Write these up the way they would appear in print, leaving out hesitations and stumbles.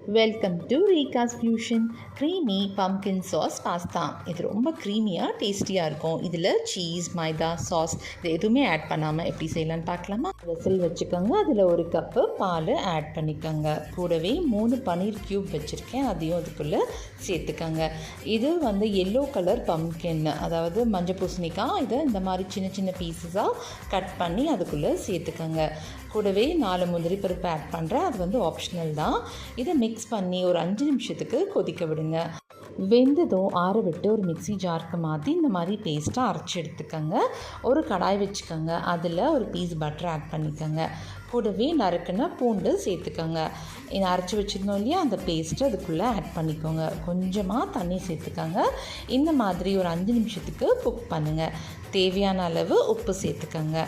Welcome to ரீகாஸ் fusion creamy pumpkin sauce pasta. இது ரொம்ப க்ரீமியாக டேஸ்டியாக இருக்கும். இதில் சீஸ், மைதா, சாஸ் இது எதுவுமே ஆட் பண்ணாமல் எப்படி செய்யலான்னு பார்க்கலாமா? வெசல் வச்சுக்கோங்க. அதில் ஒரு கப்பு பால் ஆட் பண்ணிக்கோங்க. கூடவே 3 பன்னீர் க்யூப் வச்சுருக்கேன், அதையும் அதுக்குள்ளே சேர்த்துக்கோங்க. இது எல்லோ கலர் பம்கின், அதாவது மஞ்சள் பூசணிக்காய். இதை இந்த மாதிரி சின்ன சின்ன பீஸஸாக கட் பண்ணி அதுக்குள்ளே சேர்த்துக்கோங்க. கூடவே 4 முந்திரி பருப்பு ஆட் பண்ணுறேன், அது ஆப்ஷனல் தான். இதை மிக்ஸ் பண்ணி ஒரு 5 நிமிஷத்துக்கு கொதிக்க விடுங்க. வெந்ததும் ஆற விட்டு ஒரு மிக்ஸி ஜாருக்கு மாற்றி இந்த மாதிரி பேஸ்ட்டாக அரைச்சி எடுத்துக்கோங்க. ஒரு கடாய் வச்சுக்கோங்க. அதில் ஒரு பீஸ் பட்டர் ஆட் பண்ணிக்கோங்க. கூடவே நறுக்குன பூண்டு சேர்த்துக்கோங்க. இதை அரைச்சி வச்சுருந்தோம் இல்லையா, அந்த பேஸ்ட்டு அதுக்குள்ளே ஆட் பண்ணிக்கோங்க. கொஞ்சமாக தண்ணி சேர்த்துக்கோங்க. இந்த மாதிரி ஒரு 5 நிமிஷத்துக்கு குக் பண்ணுங்கள். தேவையான அளவு உப்பு சேர்த்துக்கோங்க.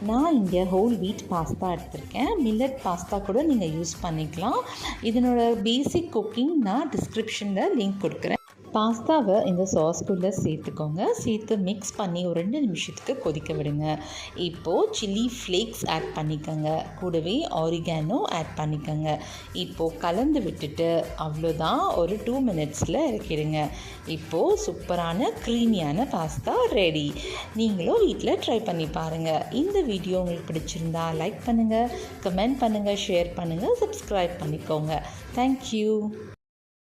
நான் இங்கே ஹோல் வீட் பாஸ்தா எடுத்திருக்கேன். மில்லட் பாஸ்தா கூட நீங்கள் யூஸ் பண்ணிக்கலாம். இதனோட பேசிக் குக்கிங் நான் டிஸ்கிரிப்ஷனில் லிங்க் கொடுக்குறேன். பாஸ்தாவை இந்த சாஸ்குள்ளே சேர்த்துக்கோங்க. சேர்த்து மிக்ஸ் பண்ணி ஒரு 2 நிமிஷத்துக்கு கொதிக்க விடுங்க. இப்போது சில்லி ஃப்ளேக்ஸ் ஆட் பண்ணிக்கோங்க. கூடவே ஆரிகானோ ஆட் பண்ணிக்கோங்க. இப்போது கலந்து விட்டுட்டு அவ்வளோதான், ஒரு 2 மினிட்ஸில் இறக்கிடுங்க. இப்போது சூப்பரான க்ரீமியான பாஸ்தா ரெடி. நீங்களும் வீட்டில் ட்ரை பண்ணி பாருங்கள். இந்த வீடியோ உங்களுக்கு பிடிச்சிருந்தா லைக் பண்ணுங்கள், கமெண்ட் பண்ணுங்கள், ஷேர் பண்ணுங்கள், சப்ஸ்கிரைப் பண்ணிக்கோங்க. தேங்க்யூ.